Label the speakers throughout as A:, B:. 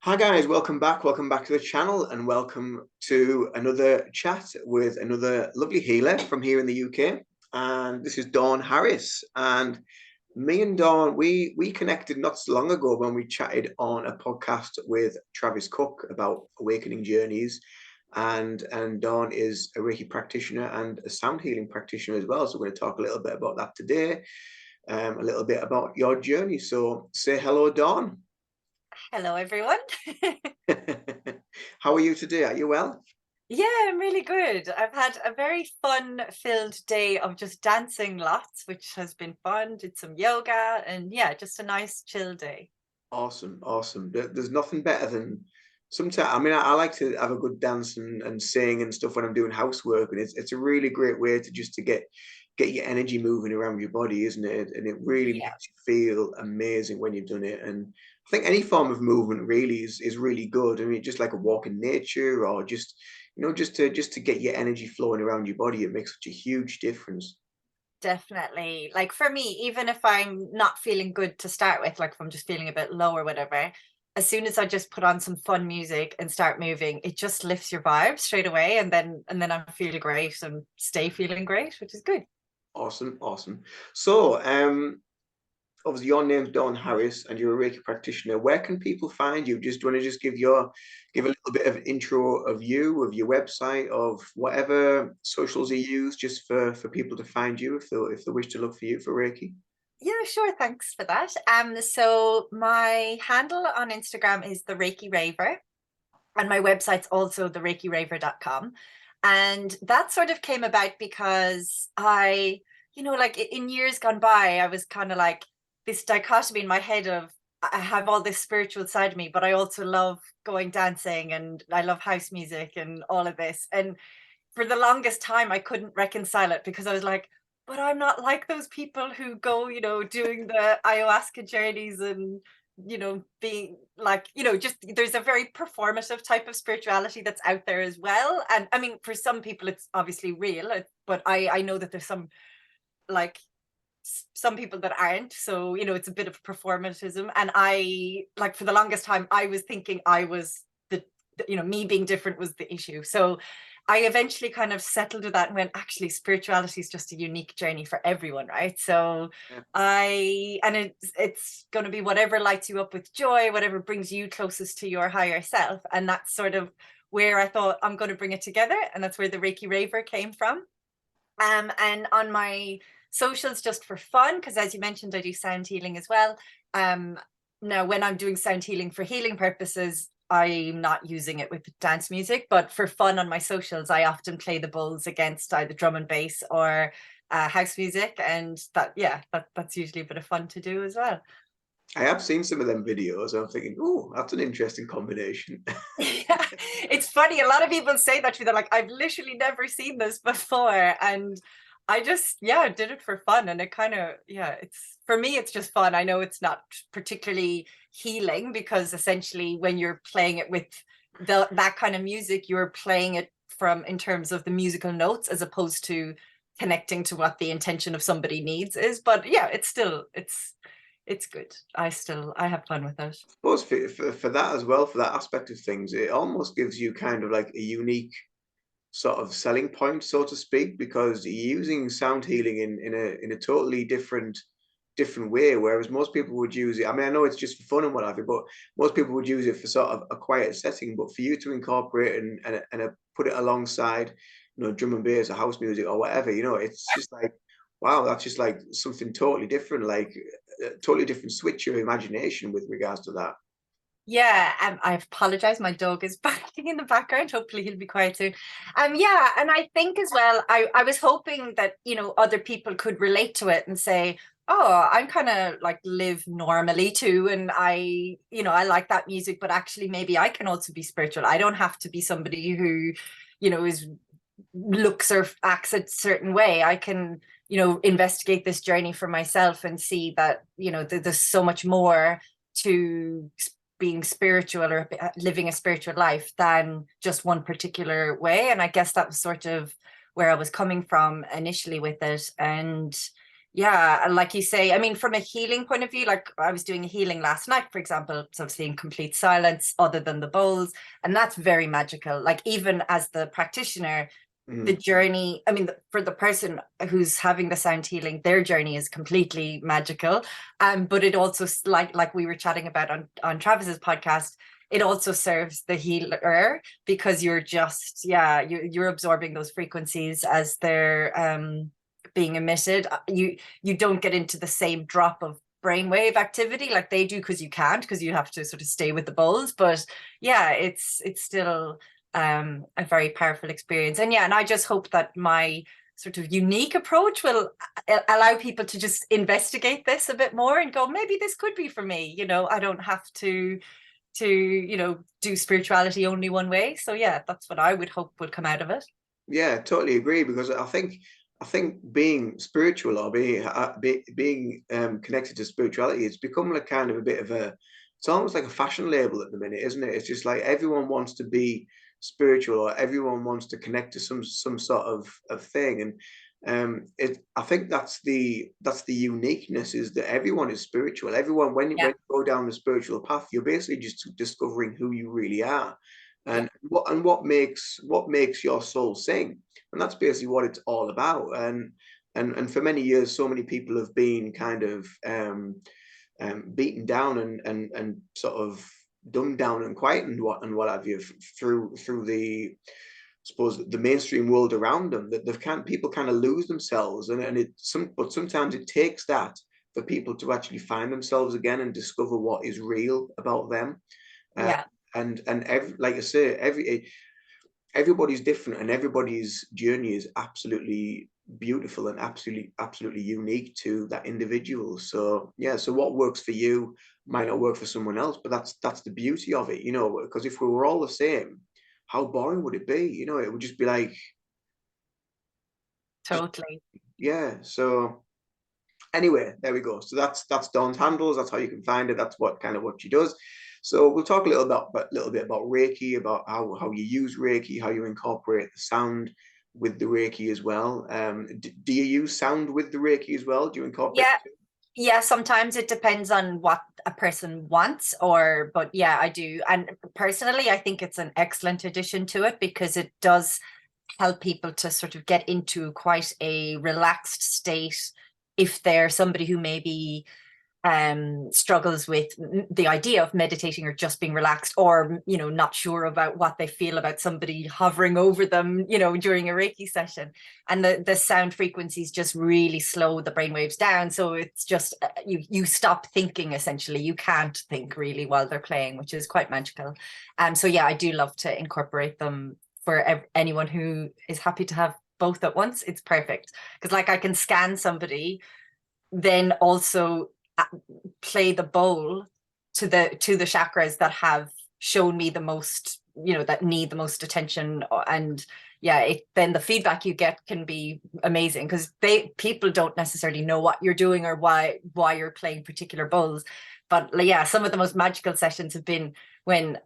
A: Hi guys, welcome back. Welcome back to the channel and welcome to another chat with another lovely healer from here in the UK. And this is Dawn Harris. And me and Dawn, we connected not so long ago when we chatted on a podcast with Travis Cook about awakening journeys. And Dawn is a Reiki practitioner and a sound healing practitioner as well. So we're going to talk a little bit about that today, a little bit about your journey. So say hello, Dawn.
B: Hello, everyone.
A: How are you today? Are you well?
B: Yeah, I'm really good. I've had a very fun-filled day of just dancing lots, which has been fun. Did some yoga and yeah, just a nice chill day.
A: Awesome, awesome. There's nothing better than sometimes. I mean, I like to have a good dance and sing and stuff when I'm doing housework, and it's a really great way to just to get your energy moving around your body, isn't it? And it really
B: Yeah,
A: makes you feel amazing when you've done it. And I think any form of movement really is really good. I mean, just like a walk in nature, or just just to get your energy flowing around your body, it makes such a huge difference.
B: definitely. Like for me, even if I'm not feeling good to start with, like if I'm just feeling a bit low or whatever, as soon as I just put on some fun music and start moving, it just lifts your vibe straight away. And then I'm feeling great and stay feeling great, which is good.
A: Awesome, awesome. So, obviously your name's Dawn Harris and you're a Reiki practitioner. Where can people find you? Just want to just give a little bit of intro of you, of your website, of whatever socials you use, just for people to find you if they wish to look for you for Reiki.
B: Yeah, sure. Thanks for that. So my handle on Instagram is the Reiki Raver, and my website's also the ReikiRaver.com. And that sort of came about because like in years gone by, I was kind of like this dichotomy in my head of I have all this spiritual side of me, but I also love going dancing and I love house music and all of this. And for the longest time I couldn't reconcile it because I was like, but I'm not like those people who go, doing the ayahuasca journeys and being like, just there's a very performative type of spirituality that's out there as well. And I mean, for some people it's obviously real, but I know that there's like some people that aren't. So, it's a bit of performatism. And I like for the longest time I was thinking I was me being different was the issue. So I eventually kind of settled with that and went, actually, spirituality is just a unique journey for everyone, right? So
A: Yeah.
B: it's going to be whatever lights you up with joy, whatever brings you closest to your higher self. And that's sort of where I thought I'm going to bring it together. And that's where the Reiki Raver came from. And on my socials, just for fun, because as you mentioned, I do sound healing as well. Um, Now, when I'm doing sound healing for healing purposes, I'm not using it with dance music, but for fun on my socials, I often play the bowls against either drum and bass or house music, and that's usually a bit of fun to do as well.
A: I have seen some of them videos. And I'm thinking, oh, that's an interesting combination.
B: Yeah, it's funny. A lot of people say that to me. They're like, I've literally never seen this before. And I just, yeah, did it for fun. And it kind of, yeah, it's for me, it's just fun. I know it's not particularly healing because essentially when you're playing it with that kind of music, you're playing it from in terms of the musical notes as opposed to connecting to what the intention of somebody needs is. But yeah, it's good. I have fun with it.
A: Suppose for that as well, for that aspect of things, it almost gives you kind of like a unique sort of selling point, so to speak, because you're using sound healing in a totally different way. Whereas most people would use it. I mean, I know it's just for fun and what have you, but most people would use it for sort of a quiet setting. But for you to incorporate and put it alongside, drum and bass or house music or whatever, it's just like, wow, that's just like something totally different, like a totally different switch of imagination with regards to that.
B: Yeah, I apologize. My dog is barking in the background. Hopefully he'll be quiet soon. Yeah, and I think as well, I was hoping that, other people could relate to it and say, oh, I'm kind of like live normally too. And I like that music, but actually maybe I can also be spiritual. I don't have to be somebody who, is looks or acts a certain way. I can, investigate this journey for myself and see that, there's so much more to being spiritual or living a spiritual life than just one particular way. And I guess that was sort of where I was coming from initially with it. And Yeah, and like you say, I mean, from a healing point of view, like I was doing a healing last night, for example, so obviously in complete silence, other than the bowls, and that's very magical. Like even as the practitioner, the
A: Mm.
B: journey, I mean, for the person who's having the sound healing, their journey is completely magical. But it also, like we were chatting about on Travis's podcast, it also serves the healer because you're just, yeah, you're absorbing those frequencies as they're being emitted. You don't get into the same drop of brainwave activity like they do, because you can't, because you have to sort of stay with the bowls. But yeah, it's still a very powerful experience. And yeah, and I just hope that my sort of unique approach will allow people to just investigate this a bit more and go, maybe this could be for me. You know, I don't have to do spirituality only one way. So yeah, that's what I would hope would come out of it.
A: Yeah, totally agree, because I think being spiritual, or being connected to spirituality, it's become like kind of a bit of a, it's almost like a fashion label at the minute, isn't it? It's just like everyone wants to be spiritual, or everyone wants to connect to some sort of thing. And I think that's the uniqueness, is that everyone is spiritual. Everyone, when
B: Yeah,
A: you go down the spiritual path, you're basically just discovering who you really are,
B: yeah,
A: and what makes your soul sing. And that's basically what it's all about. And for many years, so many people have been kind of beaten down and sort of dumbed down and quietened, what have you, through the, I suppose, the mainstream world around them, that people kind of lose themselves. But sometimes it takes that for people to actually find themselves again and discover what is real about them. uh,
B: yeah.
A: like I say, everybody's different, and everybody's journey is absolutely beautiful and absolutely unique to that individual. So yeah, so what works for you might not work for someone else, but that's the beauty of it, because if we were all the same, how boring would it be? It would just be like, just,
B: Totally.
A: yeah. So anyway, there we go. So that's Dawn's handles. That's how you can find it. That's what she does. So we'll talk a little bit about Reiki, about how you use Reiki, how you incorporate the sound with the Reiki as well. Do you use sound with the Reiki as well? Do you incorporate
B: Yeah,
A: it?
B: yeah, sometimes it depends on what a person wants, or but yeah, I do. And personally, I think it's an excellent addition to it because it does help people to sort of get into quite a relaxed state if they're somebody who maybe struggles with the idea of meditating or just being relaxed, or not sure about what they feel about somebody hovering over them during a Reiki session. And the sound frequencies just really slow the brainwaves down, so it's just you stop thinking. Essentially, you can't think really while they're playing, which is quite magical. So yeah, I do love to incorporate them for anyone who is happy to have both at once. It's perfect because, like, I can scan somebody, then also play the bowl to the chakras that have shown me the most, that need the most attention. And yeah, then the feedback you get can be amazing because people don't necessarily know what you're doing or why you're playing particular bowls. But yeah, some of the most magical sessions have been when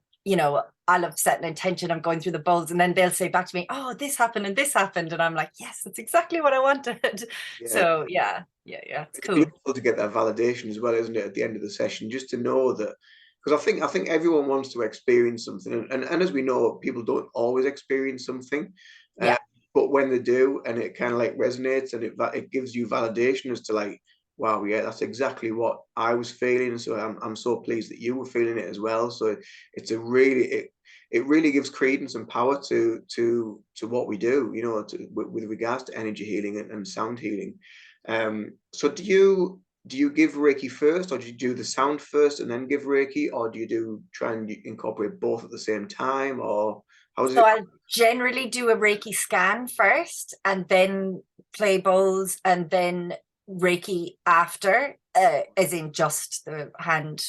B: I'll have set an intention, I'm going through the bowls, and then they'll say back to me, oh, this happened and this happened, and I'm like, yes, that's exactly what I wanted.
A: Yeah,
B: So yeah, it's
A: it's
B: cool.
A: beautiful to get that validation as well, isn't it? At the end of the session, just to know that, because I think everyone wants to experience something, and as we know, people don't always experience something, uh,
B: Yeah,
A: but when they do, and it kind of like resonates, and it gives you validation as to like, wow, yeah, that's exactly what I was feeling. So I'm so pleased that you were feeling it as well. So it's a really it really gives credence and power to what we do, with regards to energy healing and sound healing. So do you give Reiki first, or do you do the sound first and then give Reiki, or do you try and incorporate both at the same time, or how does
B: so
A: it?
B: I'll generally do a Reiki scan first and then play bowls and then Reiki after, as in just the hand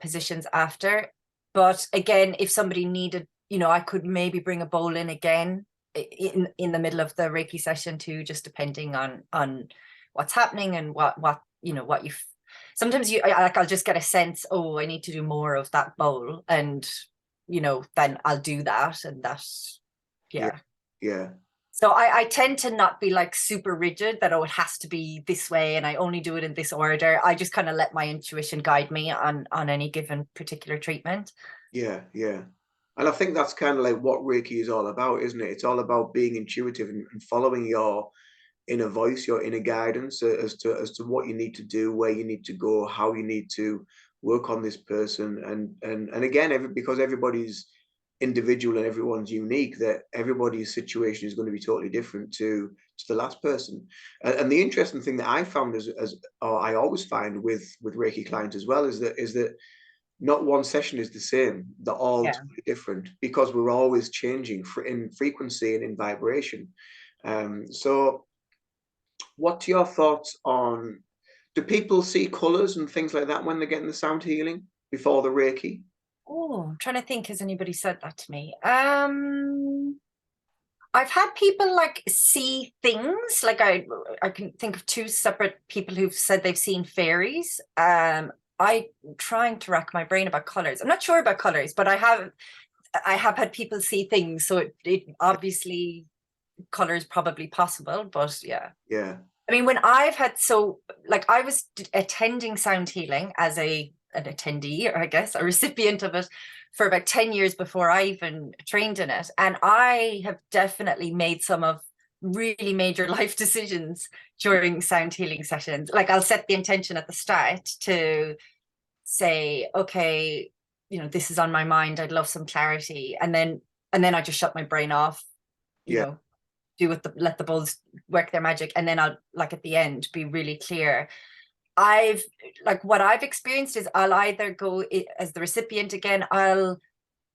B: positions after. But again, if somebody needed, I could maybe bring a bowl in again in the middle of the Reiki session too, just depending on what's happening and what you. Sometimes like I'll just get a sense, oh, I need to do more of that bowl, and then I'll do that, and that,
A: Yeah,
B: yeah.
A: yeah.
B: So I tend to not be like super rigid that, oh, it has to be this way and I only do it in this order. I just kind of let my intuition guide me on any given particular treatment.
A: Yeah, yeah. And I think that's kind of like what Reiki is all about, isn't it? It's all about being intuitive and following your inner voice, your inner guidance as to what you need to do, where you need to go, how you need to work on this person, and again, because everybody's individual and everyone's unique, that everybody's situation is going to be totally different to the last person. And the interesting thing that I found as or I always find with Reiki clients as well is that not one session is the same. They're all
B: Yeah.
A: totally different because we're always changing in frequency and in vibration. So what's your thoughts on, do people see colors and things like that when they're getting the sound healing before the Reiki?
B: Oh, I'm trying to think, has anybody said that to me? I've had people like see things, like I can think of two separate people who've said they've seen fairies. I'm trying to rack my brain about colors. I'm not sure about colors, but I have had people see things, so it obviously color is probably possible, but yeah.
A: Yeah,
B: I mean, when I've had, so like I was attending sound healing as an attendee, or I guess a recipient of it, for about 10 years before I even trained in it. And I have definitely made some of really major life decisions during sound healing sessions. Like I'll set the intention at the start to say, okay, this is on my mind. I'd love some clarity. And then I just shut my brain off, you
A: yeah,
B: know, let the bulls work their magic, and then I'll, like, at the end, be really clear. I've like what I've experienced is I'll either go as the recipient again, I'll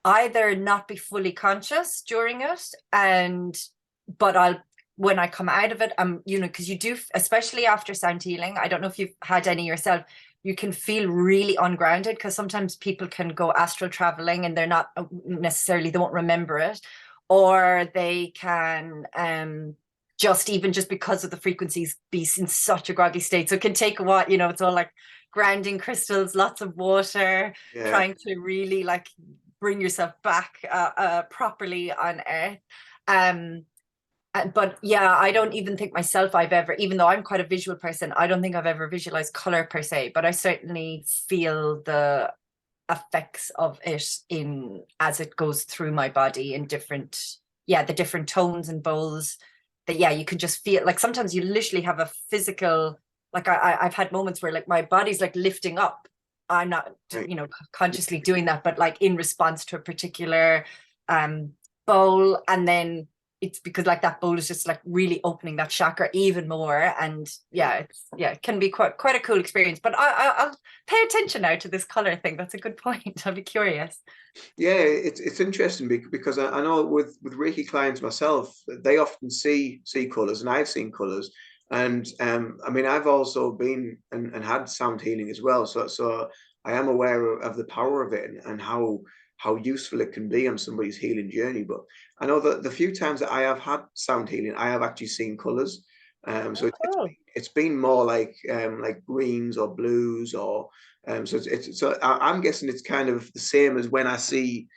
B: either not be fully conscious during it, but I'll, when I come out of it, because you do, especially after sound healing, I don't know if you've had any yourself, you can feel really ungrounded because sometimes people can go astral traveling and they're not necessarily, they won't remember it, or they can just because of the frequencies be in such a groggy state. So it can take a while, it's all like grounding crystals, lots of water,
A: yeah,
B: trying to really like bring yourself back properly on earth. um but yeah, I don't even think myself I've ever, even though I'm quite a visual person, I don't think I've ever visualized color per se, but I certainly feel the effects of it in as it goes through my body in different, yeah, the different tones and bowls, that, yeah, you can just feel like sometimes you literally have a physical, like I've had moments where like my body's like lifting up. I'm not,
A: right.
B: consciously doing that, but like in response to a particular um bowl, and then it's because like that bowl is just like really opening that chakra even more. And
A: Yeah.
B: yeah, it can be quite a cool experience. But I'll pay attention now to this color thing. That's a good point. I'll be curious.
A: Yeah, it's interesting because I know with Reiki clients myself, they often see colors, and I've seen colors, and I mean I've also been and had sound healing as well, so I am aware of the power of it and how useful it can be on somebody's healing journey. But I know that the few times that I have had sound healing, I have actually seen colors. So
B: Oh, cool.
A: it's been more like greens or blues or so I'm guessing it's kind of the same as when I see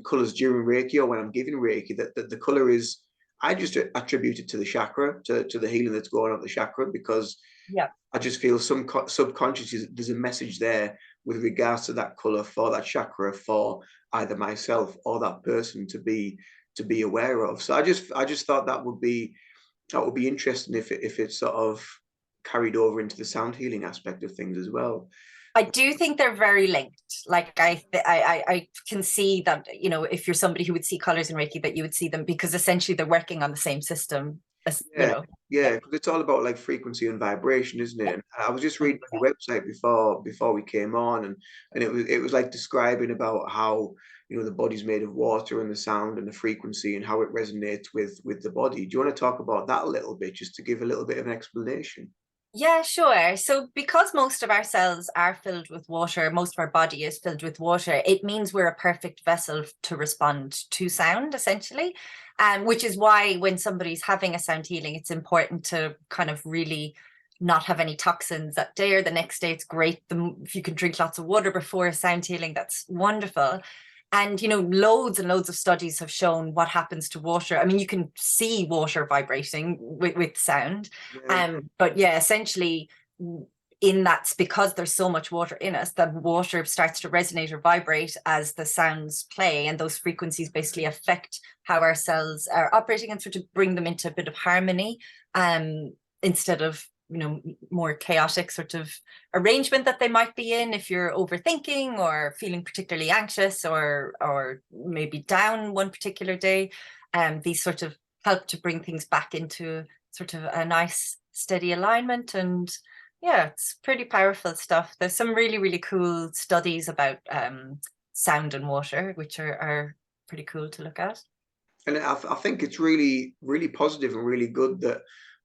A: colors during Reiki or when I'm giving Reiki, that the color is, I just attribute it to the chakra, to the healing that's going on at the chakra, because
B: Yeah.
A: I just feel subconsciously there's a message there with regards to that color for that chakra for either myself or that person to be aware of. So I just thought that would be interesting if it sort of carried over into the sound healing aspect of things as well.
B: I do think they're very linked. Like I can see that, if you're somebody who would see colors in Reiki, that you would see them because essentially they're working on the same system as,
A: Yeah, yeah,
B: yeah,
A: because it's all about like frequency and vibration, isn't it?
B: yeah,
A: And I was just reading on your
B: 100%.
A: website before we came on, and it was like describing about how the body's made of water and the sound and the frequency and how it resonates with the body. Do you want to talk about that a little bit, just to give a little bit of an explanation?
B: Yeah, sure. So because most of our cells are filled with water, most of our body is filled with water, it means we're a perfect vessel to respond to sound, essentially. Which is why when somebody's having a sound healing, it's important to kind of really not have any toxins that day or the next day. It's great if you can drink lots of water before sound healing, that's wonderful. And, you know, loads and loads of studies have shown what happens to water. I mean, you can see water vibrating with sound.
A: Yeah.
B: But yeah, essentially, in that's because there's so much water in us, the water starts to resonate or vibrate as the sounds play. And those frequencies basically affect how our cells are operating and sort of bring them into a bit of harmony, instead of, you know, more chaotic sort of arrangement that they might be in if you're overthinking or feeling particularly anxious or maybe down one particular day. These sort of help to bring things back into sort of a nice steady alignment. And yeah, it's pretty powerful stuff. There's some really, really cool studies about sound and water, which are pretty cool to look at.
A: And I think it's really, really positive and really good that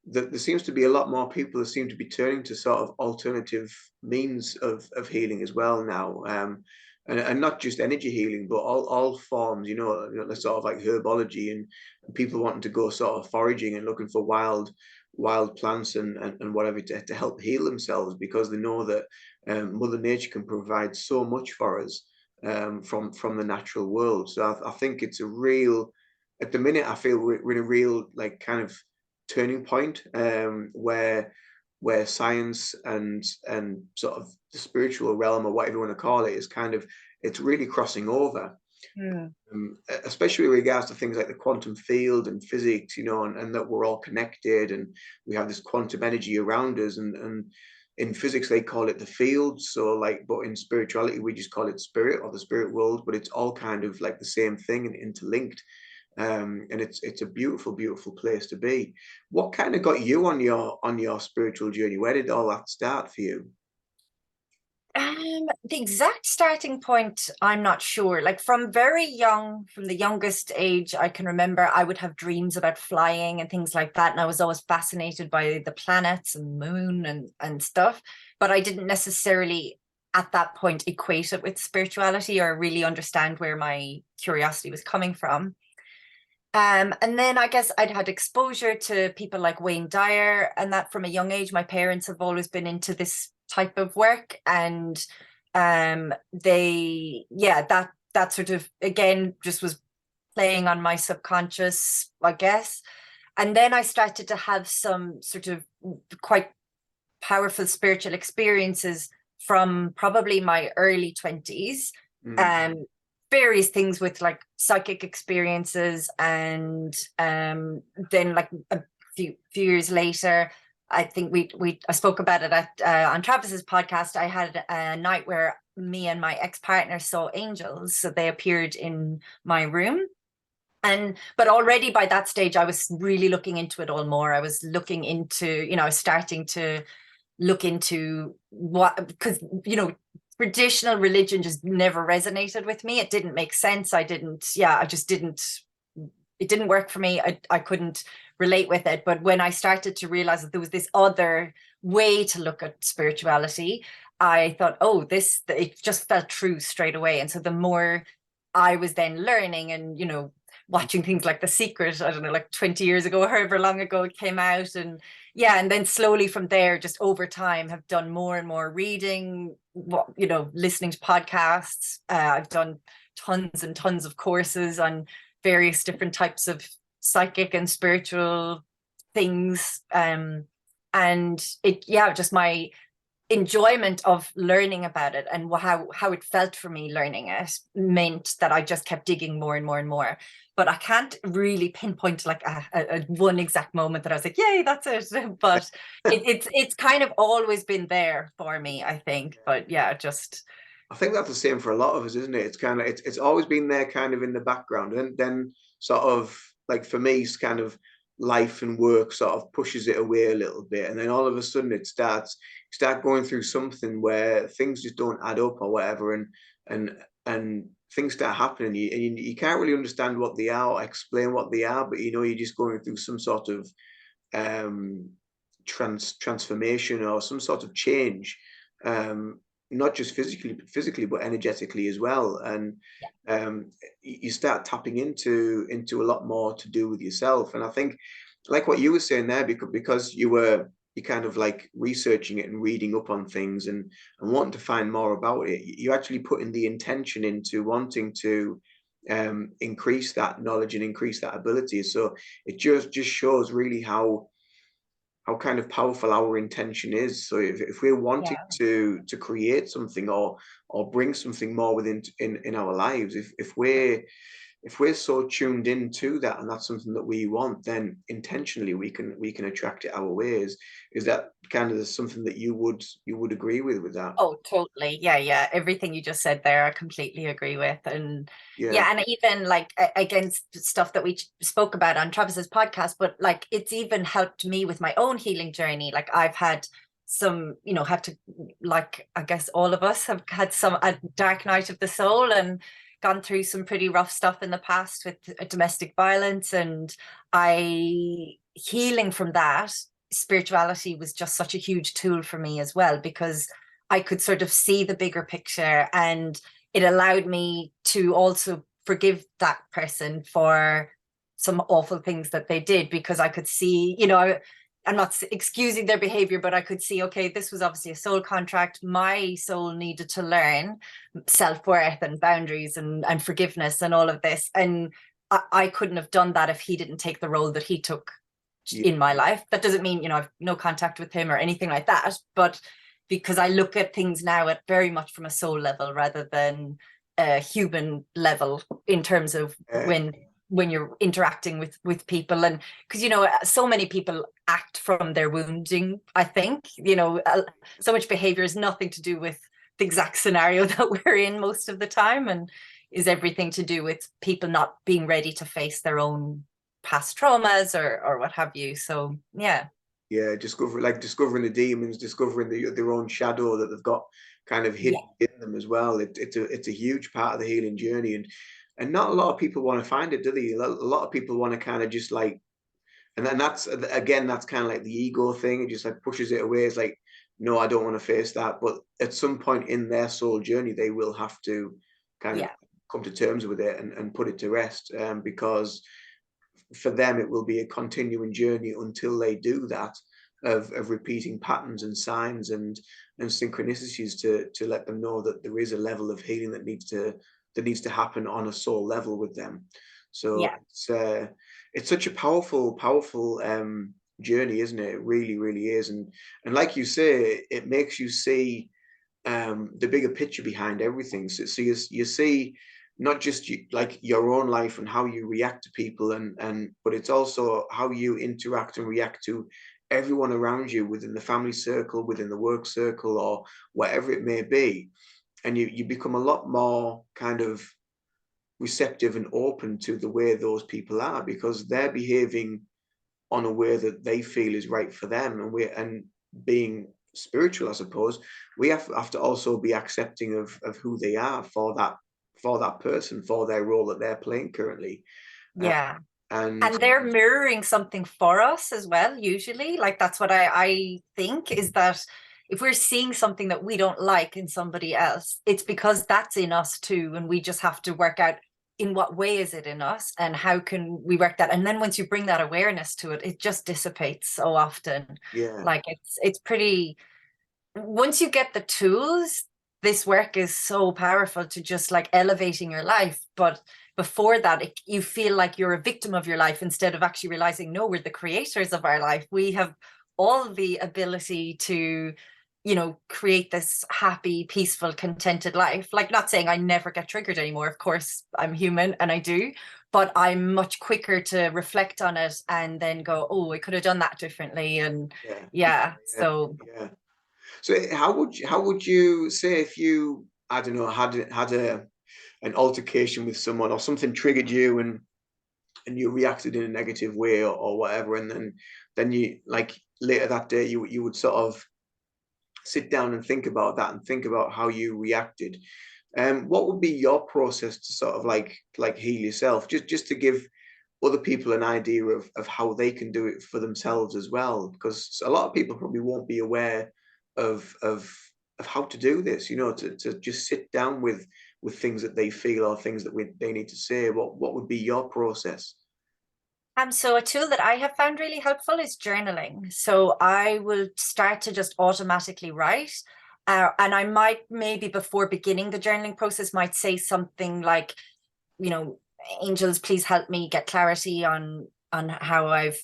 A: there seems to be a lot more people that seem to be turning to sort of alternative means of healing as well now. And not just energy healing, but all forms, the sort of like herbology and people wanting to go sort of foraging and looking for wild plants and whatever to help heal themselves, because they know that Mother Nature can provide so much for us from the natural world. So I think it's a real, at the minute, I feel we're in a real like kind of turning point, where science and sort of the spiritual realm, or whatever you want to call it, is kind of, it's really crossing over.
B: Mm.
A: Especially with regards to things like the quantum field and physics, and that we're all connected and we have this quantum energy around us, and in physics they call it the field, so like, but in spirituality we just call it spirit or the spirit world, but it's all kind of like the same thing and interlinked. And it's a beautiful, beautiful place to be. What kind of got you on your spiritual journey? Where did all that start for you?
B: The exact starting point, I'm not sure. Like from very young, from the youngest age, I can remember I would have dreams about flying and things like that. And I was always fascinated by the planets and moon and stuff. But I didn't necessarily at that point equate it with spirituality or really understand where my curiosity was coming from. And then I guess I'd had exposure to people like Wayne Dyer, and that from a young age. My parents have always been into this type of work, and that sort of again just was playing on my subconscious, I guess. And then I started to have some sort of quite powerful spiritual experiences from probably my early 20s.
A: Mm.
B: um Various things with like psychic experiences, and then like a few years later, I think I spoke about it at on Travis's podcast. I had a night where me and my ex-partner saw angels, so they appeared in my room. And but already by that stage I was really looking into it all more. I was looking into, I was starting to look into what, because traditional religion just never resonated with me. It didn't make sense. I just didn't, it didn't work for me. I couldn't relate with it. But when I started to realize that there was this other way to look at spirituality, I thought, oh, it just felt true straight away. And so the more I was then learning and, watching things like The Secret, I don't know, like 20 years ago, however long ago it came out. And yeah, and then slowly from there, just over time, have done more and more reading, listening to podcasts. I've done tons and tons of courses on various different types of psychic and spiritual things. And just my enjoyment of learning about it and how it felt for me learning it meant that I just kept digging more and more and more. But I can't really pinpoint like a one exact moment that I was like, yay, that's it. But it's kind of always been there for me, I think. But yeah, just
A: I think that's the same for a lot of us, isn't it? It's kind of, it's always been there kind of in the background, and then sort of like for me, it's kind of life and work sort of pushes it away a little bit, and then all of a sudden start going through something where things just don't add up or whatever, and things start happening, you can't really understand what they are or explain what they are, but you're just going through some sort of um transformation or some sort of change, um not just physically but energetically as well. And you start tapping into a lot more to do with yourself. And I think, like what you were saying there, because you were you're kind of like researching it and reading up on things and wanting to find more about it, you're actually putting the intention into wanting to increase that knowledge and increase that ability. So it just shows really how kind of powerful our intention is. So if we're wanting
B: Yeah.
A: to create something or bring something more within in our lives, if we're so tuned into that and that's something that we want, then intentionally we can attract it our ways. Is that kind of something that you would agree with that?
B: Oh, totally. Yeah, yeah. Everything you just said there, I completely agree with. And
A: Yeah,
B: yeah, and even like against stuff that we spoke about on Travis's podcast, but like it's even helped me with my own healing journey. Like I've had some, had to, like, I guess all of us have had a dark night of the soul and gone through some pretty rough stuff in the past with domestic violence. And healing from that, spirituality was just such a huge tool for me as well, because I could sort of see the bigger picture, and it allowed me to also forgive that person for some awful things that they did, because I could see, I'm not excusing their behavior, but I could see, okay, this was obviously a soul contract. My soul needed to learn self-worth and boundaries and forgiveness and all of this. And I couldn't have done that if he didn't take the role that he took
A: yeah,
B: in my life. That doesn't mean, I've no contact with him or anything like that, but because I look at things now at very much from a soul level rather than a human level, in terms of
A: uh,
B: when you're interacting with people. And because so many people act from their wounding, I think, so much behavior is nothing to do with the exact scenario that we're in most of the time, and is everything to do with people not being ready to face their own past traumas or what have you. So yeah.
A: yeah. Discovering the demons, discovering their own shadow that they've got kind of hidden
B: Yeah.
A: in them as well. It's a huge part of the healing journey, and not a lot of people want to find it, do they? A lot of people want to kind of just like, and then that's again, that's kind of like the ego thing. It just like pushes it away. It's like, no, I don't want to face that. But at some point in their soul journey, they will have to kind of
B: Yeah.
A: come to terms with it and put it to rest, because for them it will be a continuing journey until they do that, of repeating patterns and signs and synchronicities to let them know that there is a level of healing that needs to happen on a soul level with them. So
B: Yeah.
A: it's such a powerful journey, isn't it? It really, really is. And like you say, it makes you see the bigger picture behind everything. So you see not just like your own life and how you react to people, but it's also how you interact and react to everyone around you within the family circle, within the work circle, or whatever it may be. And you become a lot more kind of receptive and open to the way those people are, because they're behaving on a way that they feel is right for them. And being spiritual, I suppose, we have to also be accepting of who they are for that person, for their role that they're playing currently. uh,
B: Yeah.
A: and
B: And they're mirroring something for us as well, usually. Like that's what I think, is that if we're seeing something that we don't like in somebody else, it's because that's in us too. And we just have to work out, in what way is it in us and how can we work that. And then once you bring that awareness to it, it just dissipates so often.
A: yeah,
B: Like it's pretty, once you get the tools, this work is so powerful to just like elevating your life. But before that, you feel like you're a victim of your life, instead of actually realizing, no, we're the creators of our life. We have all the ability to, create this happy, peaceful, contented life. Like, not saying I never get triggered anymore. Of course, I'm human and I do, but I'm much quicker to reflect on it and then go, oh, I could have done that differently. And
A: yeah,
B: yeah,
A: yeah,
B: so
A: yeah. So how would you say, if you, I don't know, had a an altercation with someone, or something triggered you and you reacted in a negative way, or whatever, and then you, like, later that day, you would sort of sit down and think about that and think about how you reacted. What would be your process to sort of like heal yourself, just to give other people an idea of how they can do it for themselves as well, because a lot of people probably won't be aware of how to do this, to just sit down with things that they feel, or things that they need to say. What would be your process?
B: So a tool that I have found really helpful is journaling. So I will start to just automatically write. And I might maybe before beginning the journaling process might say something like, you know, angels, please help me get clarity on how I've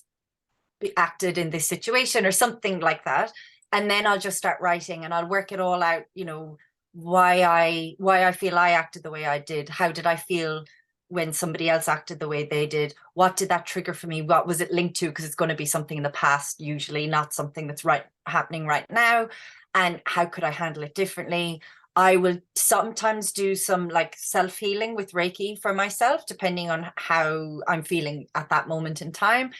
B: acted in this situation or something like that. And then I'll just start writing and I'll work it all out, you know, why I feel I acted the way I did. How did I feel when somebody else acted the way they did? What did that trigger for me? What was it linked to? Because it's going to be something in the past, usually, not something that's happening right now. And how could I handle it differently? I will sometimes do some like self-healing with Reiki for myself, depending on how I'm feeling at that moment in time.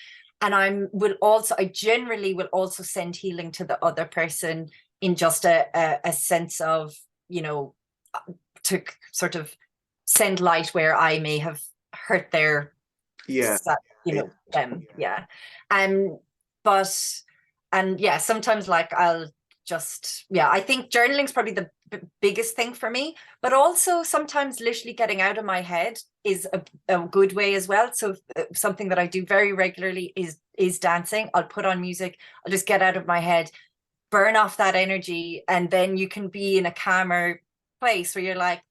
B: And I generally will also send healing to the other person in just a sense of, you know, to sort of send light where I may have hurt their,
A: Yeah,
B: you
A: yeah,
B: know, them. Yeah. Um, but, and yeah, sometimes like I'll just, yeah, I think journaling's probably the biggest thing for me, but also sometimes literally getting out of my head is a good way as well. So something that I do very regularly is dancing. I'll put on music, I'll just get out of my head, burn off that energy, and then you can be in a calmer place where you're like,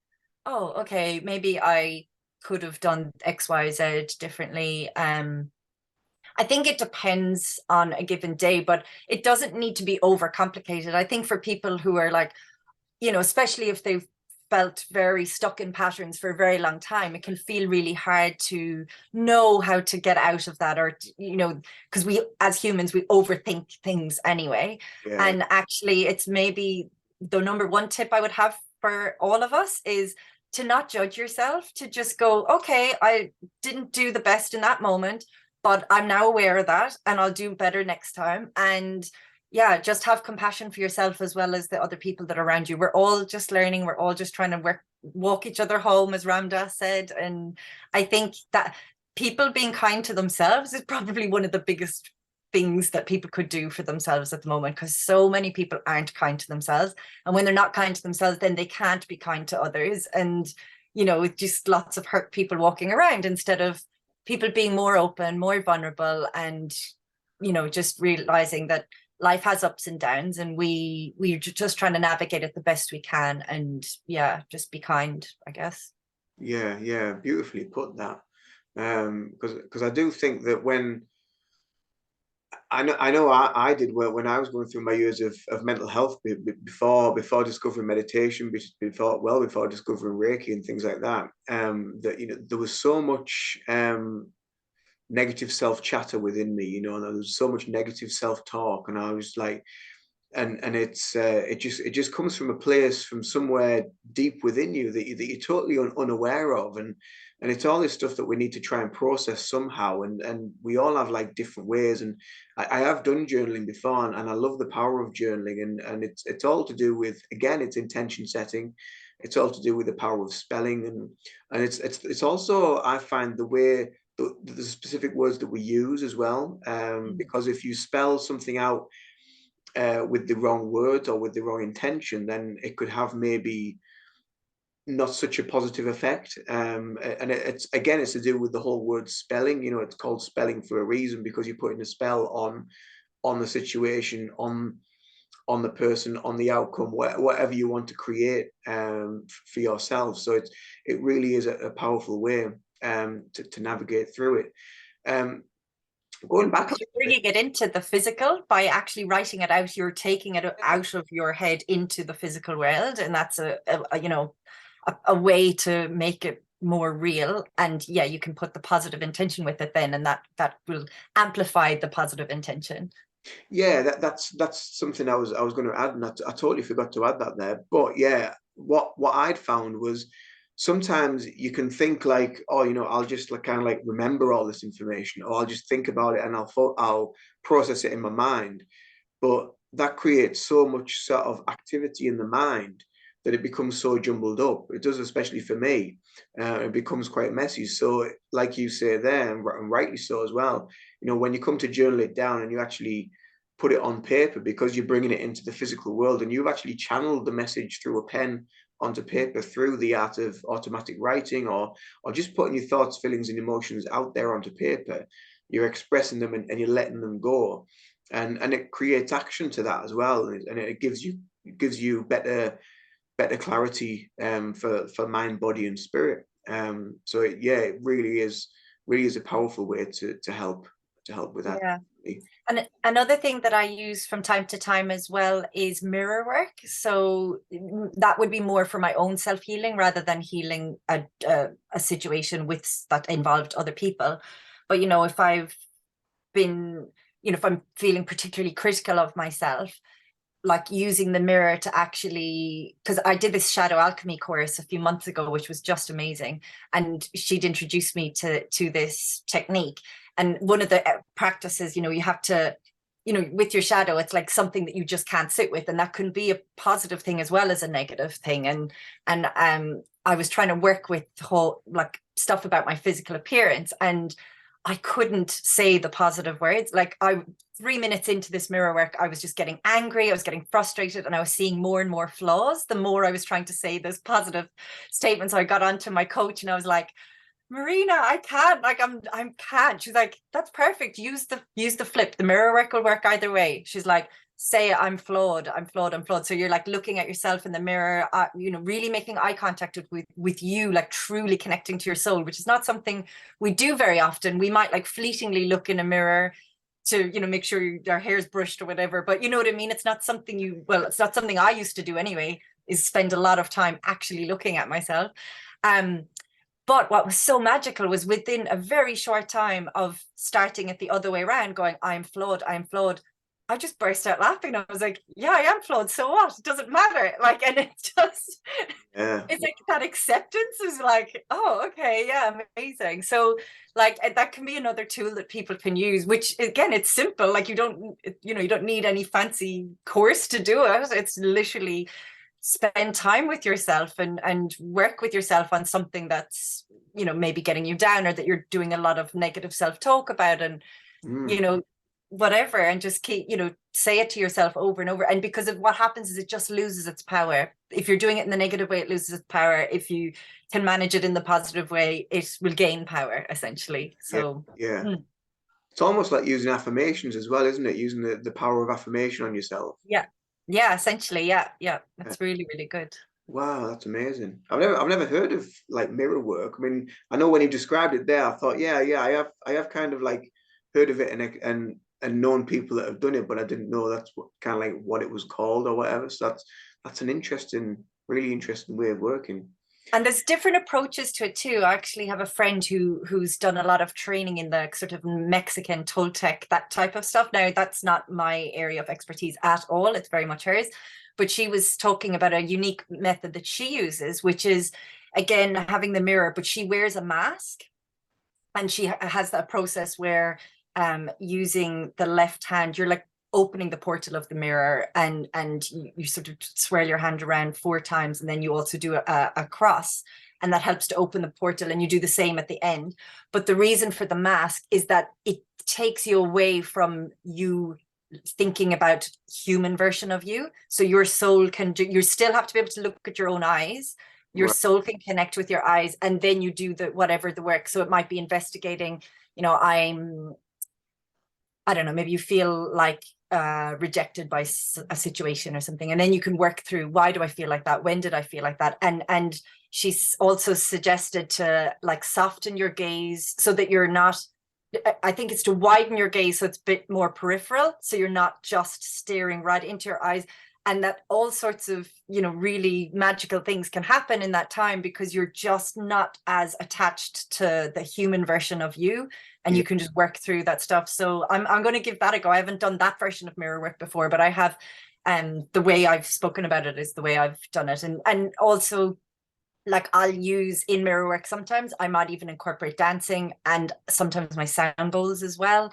B: oh, okay, maybe I could have done X, Y, Z differently. I think it depends on a given day, but it doesn't need to be overcomplicated. I think for people who are like, you know, especially if they've felt very stuck in patterns for a very long time, it can feel really hard to know how to get out of that, or, you know, because we as humans, we overthink things anyway.
A: yeah,
B: And actually, it's maybe the number one tip I would have for all of us is to not judge yourself, to just go, okay, I didn't do the best in that moment, but I'm now aware of that and I'll do better next time. And yeah, just have compassion for yourself as well as the other people that are around you. We're all just learning. We're all just trying to walk each other home, as Ramdas said. And I think that people being kind to themselves is probably one of the biggest things that people could do for themselves at the moment, because so many people aren't kind to themselves. And when they're not kind to themselves, then they can't be kind to others. And, you know, it's just lots of hurt people walking around instead of people being more open, more vulnerable, and, you know, just realizing that life has ups and downs and we're just trying to navigate it the best we can. And yeah, just be kind, I guess.
A: yeah, yeah. Beautifully put that. Because I do think that when I did well when I was going through my years of mental health before discovering meditation, before discovering Reiki and things like that. That, you know, there was so much negative self chatter within me, you know, and there was so much negative self talk, and I was like, and it just comes from a place from somewhere deep within you that you're totally unaware of, and it's all this stuff that we need to try and process somehow, and we all have like different ways, and I have done journaling before, and I love the power of journaling, and it's all to do with, again, it's intention setting. It's all to do with the power of spelling, and it's also, I find, the way the specific words that we use as well, because if you spell something out with the wrong words or with the wrong intention, then it could have maybe not such a positive effect. And it's, again, it's to do with the whole word spelling. You know, it's called spelling for a reason, because you're putting a spell on the situation, on the person, on the outcome, whatever you want to create for yourself. So it really is a powerful way to navigate through it. Um, Going back a
B: Because you're
A: little bit,
B: bringing it into the physical by actually writing it out, you're taking it out of your head into the physical world, and that's a you know, a way to make it more real. And yeah, you can put the positive intention with it then, and that will amplify the positive intention.
A: yeah, that's something I was going to add, and I totally forgot to add that there. But yeah, what I'd found was sometimes you can think like, oh, you know, I'll just like kind of like remember all this information, or I'll just think about it and I'll process it in my mind. But that creates so much sort of activity in the mind that it becomes so jumbled up. It does, especially for me. It becomes quite messy. So, like you say there, and rightly so as well, you know, when you come to journal it down and you actually put it on paper, because you're bringing it into the physical world, and you've actually channeled the message through a pen onto paper through the art of automatic writing, or just putting your thoughts, feelings, and emotions out there onto paper, you're expressing them, and you're letting them go, and it creates action to that as well, and it gives you better clarity for mind, body, and spirit. So yeah, it really is a powerful way to help with that.
B: Yeah. And another thing that I use from time to time as well is mirror work. So that would be more for my own self-healing rather than healing a situation with that involved other people. But, you know, if I've been, you know, if I'm feeling particularly critical of myself, like using the mirror to actually, because I did this shadow alchemy course a few months ago, which was just amazing, and she'd introduced me to this technique. And one of the practices, you know, you have to, you know, with your shadow, it's like something that you just can't sit with, and that can be a positive thing as well as a negative thing. And I was trying to work with the whole like stuff about my physical appearance, and I couldn't say the positive words. Like 3 minutes into this mirror work, I was just getting angry, I was getting frustrated, and I was seeing more and more flaws the more I was trying to say this positive statement. So I got onto my coach and I was like, Marina, I can't, like I can't. She's like, that's perfect. Use the flip. The mirror work will work either way. She's like, say I'm flawed, I'm flawed, I'm flawed. So you're like looking at yourself in the mirror, you know, really making eye contact with you, like truly connecting to your soul, which is not something we do very often. We might like fleetingly look in a mirror to, you know, make sure our hair's brushed or whatever. But you know what I mean? It's not something it's not something I used to do anyway, is spend a lot of time actually looking at myself. But what was so magical was within a very short time of starting it the other way around, going, I'm flawed, I'm flawed, I just burst out laughing. I was like, yeah, I am flawed. So what? It doesn't matter. Like, and it's just,
A: Yeah.
B: it's like that acceptance is like, oh, okay, yeah, amazing. So like that can be another tool that people can use, which again, it's simple. Like you don't need any fancy course to do it. It's literally spend time with yourself and work with yourself on something that's, you know, maybe getting you down or that you're doing a lot of negative self-talk about, and you know, whatever, and just keep, you know, say it to yourself over and over. And because of what happens is it just loses its power. If you're doing it in the negative way, it loses its power. If you can manage it in the positive way, it will gain power essentially.
A: Yeah.
B: So
A: Yeah. It's almost like using affirmations as well, isn't it? Using the power of affirmation on yourself.
B: yeah, essentially, yeah, that's really, really good.
A: Wow, that's amazing. I've never heard of like mirror work. I mean, I know when you described it there, I thought, yeah, I have kind of like heard of it and known people that have done it, but I didn't know that's what kind of like what it was called or whatever. So that's an really interesting way of working.
B: And there's different approaches to it too. I actually have a friend who's done a lot of training in the sort of Mexican Toltec, that type of stuff. Now, that's not my area of expertise at all. It's very much hers. But she was talking about a unique method that she uses, which is, again, having the mirror, but she wears a mask. And she has that process where using the left hand, you're like opening the portal of the mirror, and you sort of swirl your hand around 4 times, and then you also do a cross, and that helps to open the portal, and you do the same at the end. But the reason for the mask is that it takes you away from you thinking about human version of you, so your soul can do, you still have to be able to look at your own eyes, your
A: Right.
B: soul can connect with your eyes, and then you do the whatever the work. So it might be investigating, you know, I don't know, maybe you feel like rejected by a situation or something, and then you can work through, why do I feel like that, when did I feel like that? And she's also suggested to like soften your gaze so that you're not, I think it's to widen your gaze so it's a bit more peripheral, so you're not just staring right into your eyes, and that all sorts of, you know, really magical things can happen in that time because you're just not as attached to the human version of you, and
A: Yeah.
B: you can just work through that stuff. So I'm going to give that a go. I haven't done that version of mirror work before, but I have, the way I've spoken about it is the way I've done it. And also, like, I'll use in mirror work, sometimes I might even incorporate dancing, and sometimes my sound bowls as well,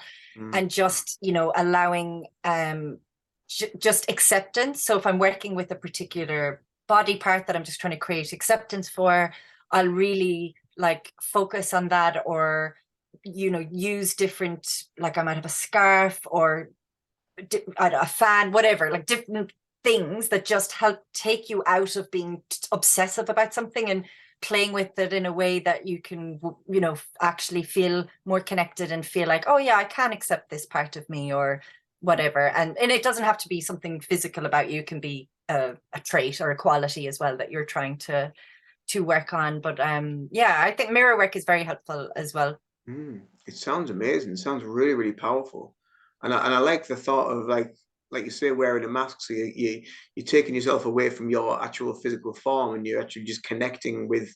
B: and just, you know, allowing just acceptance. So if I'm working with a particular body part that I'm just trying to create acceptance for, I'll really like focus on that, or, you know, use different, like I might have a scarf or a fan, whatever, like different things that just help take you out of being obsessive about something and playing with it in a way that you can, you know, actually feel more connected and feel like, oh yeah, I can accept this part of me or whatever. And it doesn't have to be something physical about you. It can be a trait or a quality as well that you're trying to work on. But yeah, I think mirror work is very helpful as well.
A: It sounds amazing. It sounds really, really powerful, and I like the thought of like you say, wearing a mask. So you're taking yourself away from your actual physical form, and you're actually just connecting with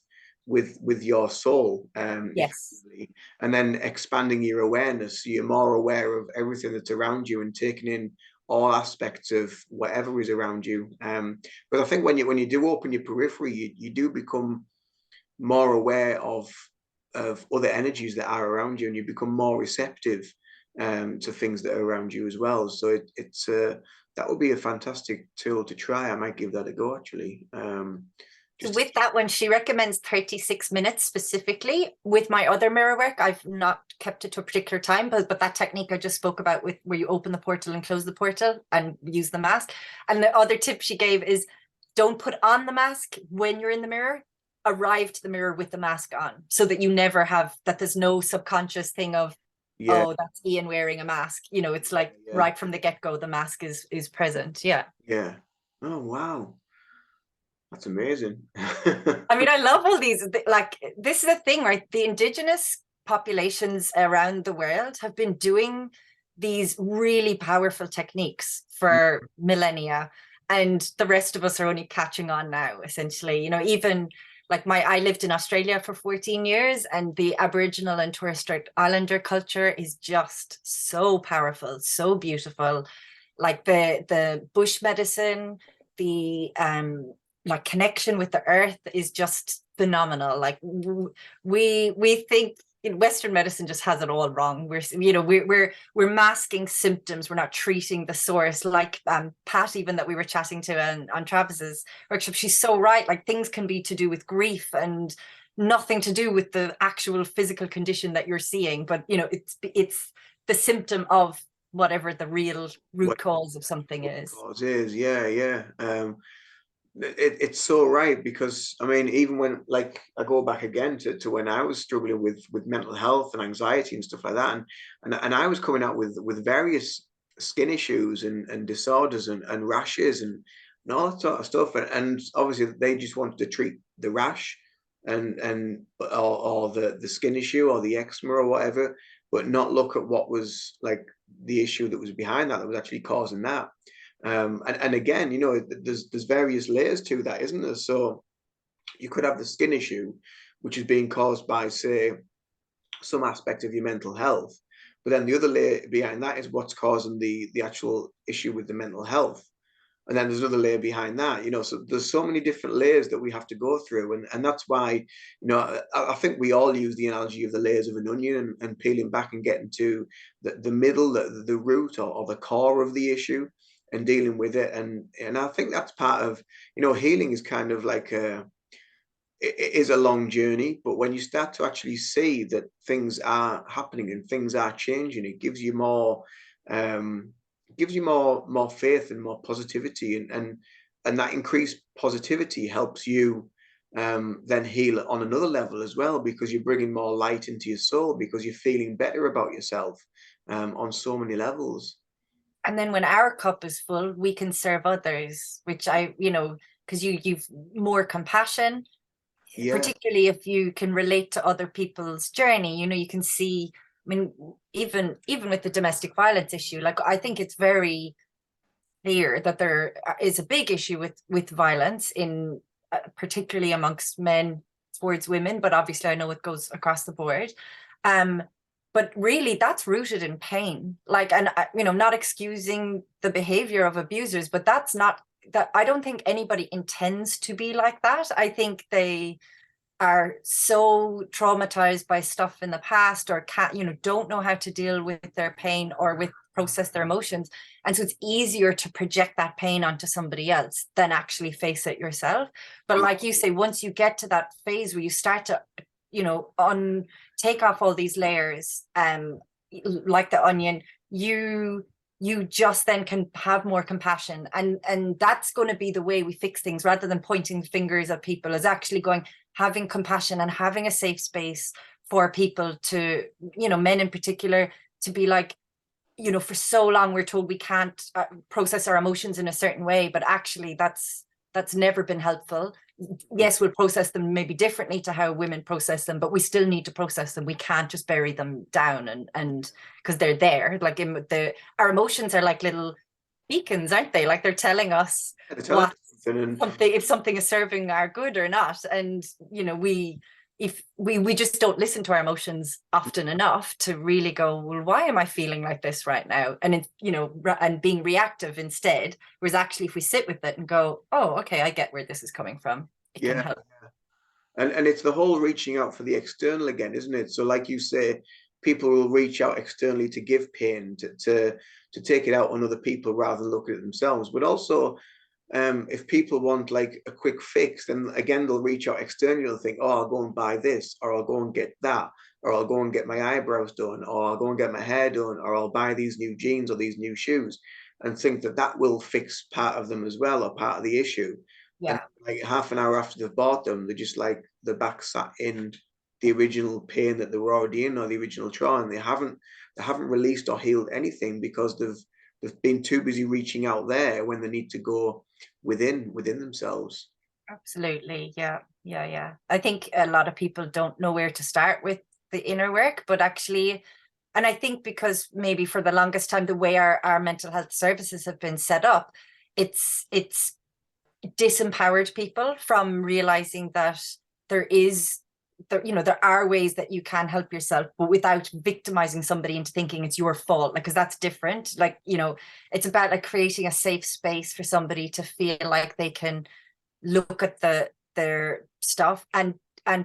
A: your soul,
B: Yes.
A: effectively, and then expanding your awareness. So you're more aware of everything that's around you and taking in all aspects of whatever is around you. But I think when you do open your periphery, you do become more aware of other energies that are around you, and you become more receptive to things that are around you as well. So it's that would be a fantastic tool to try. I might give that a go actually.
B: So
A: Just to
B: with that one, she recommends 36 minutes specifically. With my other mirror work, I've not kept it to a particular time, but that technique I just spoke about with where you open the portal and close the portal and use the mask. And the other tip she gave is don't put on the mask when you're in the mirror. Arrive to the mirror with the mask on so that you never have that. There's no subconscious thing of,
A: yeah,
B: oh, that's Ian wearing a mask. You know, it's like
A: yeah,
B: right from the get-go, the mask is present. Yeah.
A: yeah. Oh wow, that's amazing.
B: I mean, I love all these, like, this is a thing, right? The indigenous populations around the world have been doing these really powerful techniques for millennia, and the rest of us are only catching on now, essentially. You know, even like I lived in Australia for 14 years, and the Aboriginal and Torres Strait Islander culture is just so powerful, so beautiful. Like the bush medicine, the like connection with the earth is just phenomenal. Like we think Western medicine just has it all wrong. We're, you know, we're masking symptoms. We're not treating the source. Like Pat, even that we were chatting to on Travis's workshop, she's so right. Like things can be to do with grief and nothing to do with the actual physical condition that you're seeing. But you know, it's the symptom of whatever the real root
A: What
B: cause of something is.
A: cause is, yeah, yeah. It's so right, because I mean, even when like I go back again to when I was struggling with mental health and anxiety and stuff like that, and I was coming out with various skin issues and disorders and rashes and all that sort of stuff, and obviously they just wanted to treat the rash or the skin issue or the eczema or whatever, but not look at what was like the issue that was behind that was actually causing that. And again, you know, there's various layers to that, isn't there? So you could have the skin issue, which is being caused by, say, some aspect of your mental health, but then the other layer behind that is what's causing the actual issue with the mental health. And then there's another layer behind that, you know. So there's so many different layers that we have to go through, and that's why, you know, I think we all use the analogy of the layers of an onion and peeling back and getting to the middle, the root or the core of the issue and dealing with it. And I think that's part of, you know, healing is kind of like it is a long journey, but when you start to actually see that things are happening and things are changing, it um, gives you more faith and more positivity, and that increased positivity helps you then heal on another level as well, because you're bringing more light into your soul, because you're feeling better about yourself on so many levels.
B: And then when our cup is full, we can serve others, which I, you know, because you've more compassion,
A: Yeah,
B: particularly if you can relate to other people's journey. You know, you can see, I mean, even with the domestic violence issue, like I think it's very clear that there is a big issue with violence in particularly amongst men towards women, but obviously I know it goes across the board. Um, but really that's rooted in pain. Like, and you know, not excusing the behavior of abusers, but that's not that. I don't think anybody intends to be like that. I think they are so traumatized by stuff in the past, or can't, you know, don't know how to deal with their pain or with process their emotions, and so it's easier to project that pain onto somebody else than actually face it yourself. But like you say, once you get to that phase where you start to, you know, take off all these layers, like the onion, you just then can have more compassion, and that's going to be the way we fix things, rather than pointing fingers at people, is actually going, having compassion and having a safe space for people to, you know, men in particular, to be like, you know, for so long we're told we can't process our emotions in a certain way, but actually that's never been helpful. Yes, we'll process them maybe differently to how women process them, but we still need to process them. We can't just bury them down and because they're there. Like our emotions are like little beacons, aren't they? Like they're telling us
A: To tell us
B: what
A: something. And
B: something, if something is serving our good or not. And you know, if we just don't listen to our emotions often enough to really go, well, why am I feeling like this right now? And it, you know, and being reactive instead. Whereas actually, if we sit with it and go, oh, okay, I get where this is coming from, it can
A: yeah,
B: help.
A: and it's the whole reaching out for the external again, isn't it? So like you say, people will reach out externally to give pain, to take it out on other people rather than look at it themselves. But also, if people want like a quick fix, then again they'll reach out externally and think, oh, I'll go and buy this, or I'll go and get that, or I'll go and get my eyebrows done, or I'll go and get my hair done, or I'll buy these new jeans or these new shoes, and think that that will fix part of them as well, or part of the issue. And
B: Yeah.
A: like half an hour after they've bought them, they're just like they're back sat in the original pain that they were already in, or the original trauma, and they haven't released or healed anything because they've been too busy reaching out there when they need to go within themselves.
B: Absolutely. Yeah. Yeah. Yeah. I think a lot of people don't know where to start with the inner work, but actually, and I think because maybe for the longest time, the way our mental health services have been set up, it's disempowered people from realizing that there is you know, there are ways that you can help yourself, but without victimizing somebody into thinking it's your fault, like, because that's different. Like, you know, it's about like creating a safe space for somebody to feel like they can look at their stuff and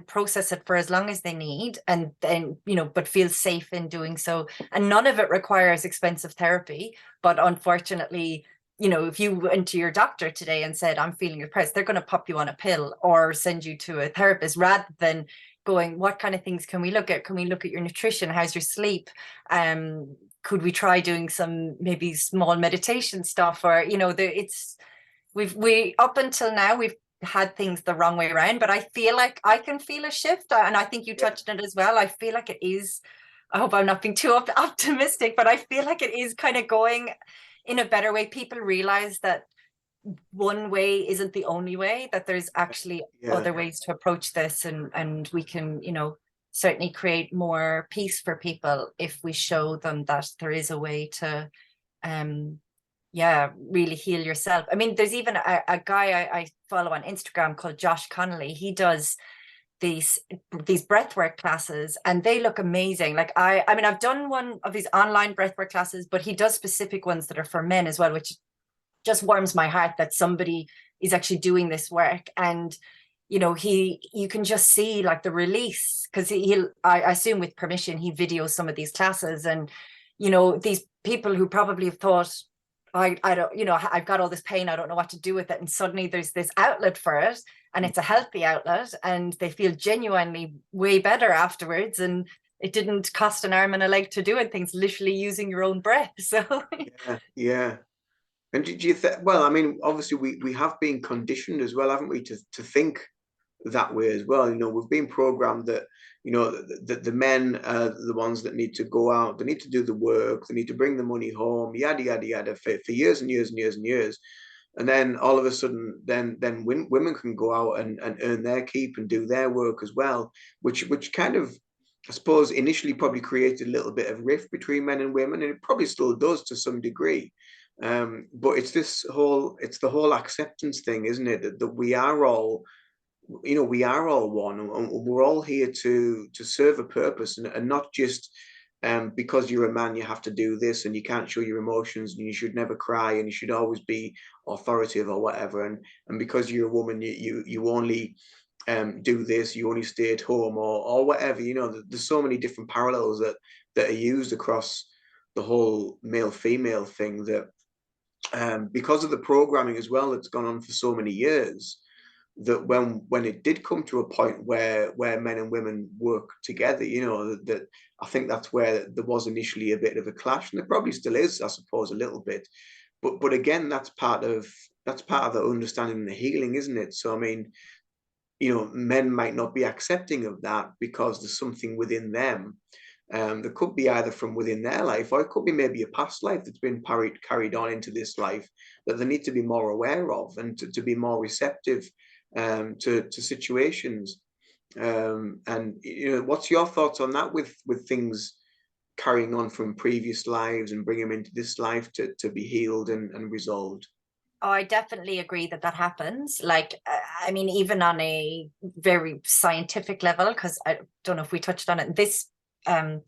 B: process it for as long as they need, and then, you know, but feel safe in doing so. And none of it requires expensive therapy, but unfortunately, you know, if you went to your doctor today and said, I'm feeling depressed, they're going to pop you on a pill or send you to a therapist, rather than going, what kind of things can we look at? Can we look at your nutrition? How's your sleep? Could we try doing some maybe small meditation stuff? Or, you know, it's we up until now we've had things the wrong way around, but I feel like I can feel a shift, and I think you
A: Yeah,
B: touched on it as well. I feel like it is, I hope I'm not being too optimistic, but I feel like it is kind of going in a better way. People realize that one way isn't the only way, that there's actually
A: yeah,
B: other ways to approach this, and we can, you know, certainly create more peace for people if we show them that there is a way to um yeah, really heal yourself. I mean, there's even a guy I follow on Instagram called Josh Connolly. He does these breathwork classes and they look amazing. Like I mean, I've done one of these online breathwork classes, but he does specific ones that are for men as well, which just warms my heart that somebody is actually doing this work. And you know, you can just see like the release, because he'll, I assume with permission, he videos some of these classes. And you know, these people who probably have thought, I don't, you know, I've got all this pain, I don't know what to do with it, and suddenly there's this outlet for it, and it's a healthy outlet, and they feel genuinely way better afterwards. And it didn't cost an arm and a leg to do it, things literally using your own breath. So
A: yeah, yeah. And did you think? Well, I mean, obviously we have been conditioned as well, haven't we, to think that way as well. You know, we've been programmed that, you know, the men are the ones that need to go out, they need to do the work, they need to bring the money home, yada yada yada, for years and years and years and years. And then all of a sudden, then women can go out and earn their keep and do their work as well, which kind of, I suppose, initially probably created a little bit of rift between men and women, and it probably still does to some degree. But it's the whole acceptance thing, isn't it? That we are all, you know, we are all one, and we're all here to serve a purpose, and not just because you're a man you have to do this and you can't show your emotions and you should never cry and you should always be authoritative or whatever, and because you're a woman you only do this, you only stay at home, or whatever. You know, there's so many different parallels that are used across the whole male female thing, that because of the programming as well that's gone on for so many years, that when it did come to a point where men and women work together, you know, that I think that's where there was initially a bit of a clash, and there probably still is, I suppose, a little bit. But again, that's part of the understanding and the healing, isn't it? So I mean, men might not be accepting of that because there's something within them. That could be either from within their life, or it could be maybe a past life that's been carried on into this life that they need to be more aware of, and to be more receptive to situations. And what's your thoughts on that, with things carrying on from previous lives and bring them into this life to be healed and resolved?
B: Oh, I definitely agree that that happens. Like, I mean, even on a very scientific level, because I don't know if we touched on it in this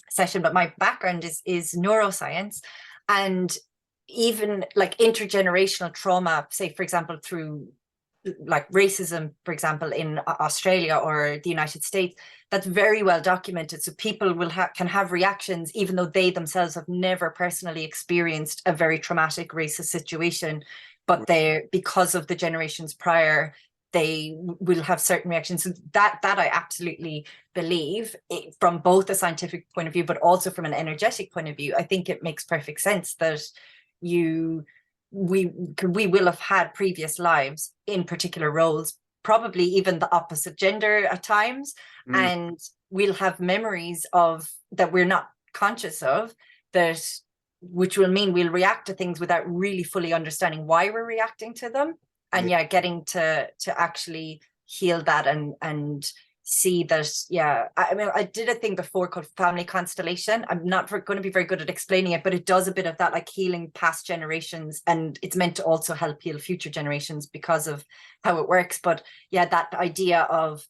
B: session, but my background is neuroscience, and even like intergenerational trauma, say, for example, through like racism, for example, in Australia or the United States, that's very well documented. So people can have reactions even though they themselves have never personally experienced a very traumatic racist situation, but they're, because of the generations prior, they will have certain reactions. So that I absolutely believe, from both a scientific point of view, but also from an energetic point of view. I think it makes perfect sense that you we will have had previous lives in particular roles, probably even the opposite gender at times,
A: Mm,
B: and we'll have memories of that we're not conscious of, that which will mean we'll react to things without really fully understanding why we're reacting to them. And
A: yeah.
B: yeah, getting to actually heal that and see that. Yeah, I mean, I did a thing before called family constellation. I'm not going to be very good at explaining it, but it does a bit of that, like healing past generations, and it's meant to also help heal future generations because of how it works. But yeah, that idea of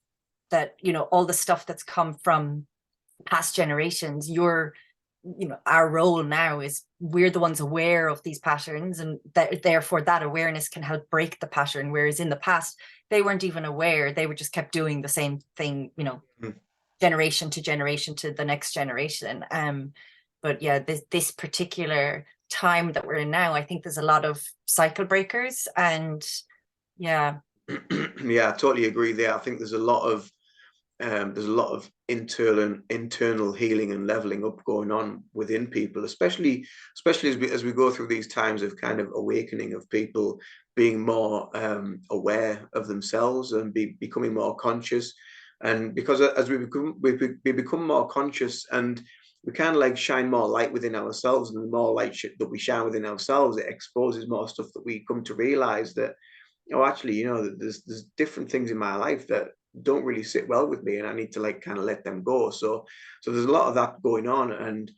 B: that, all the stuff that's come from past generations, our role now is we're the ones aware of these patterns, and therefore that awareness can help break the pattern, whereas in the past they weren't even aware, they were just kept doing the same thing,
A: Mm.
B: generation to generation to the next generation. But yeah, this particular time that we're in now, I think there's a lot of cycle breakers, and yeah.
A: Yeah, I totally agree there. I think there's a lot of internal healing and leveling up going on within people, especially as we go through these times of kind of awakening, of people being more aware of themselves and becoming more conscious. And because as we become more conscious, and we kind of like shine more light within ourselves, and the more light that we shine within ourselves, it exposes more stuff that we come to realize that, actually, there's different things in my life that don't really sit well with me, and I need to like kind of let them go. So there's a lot of that going on. And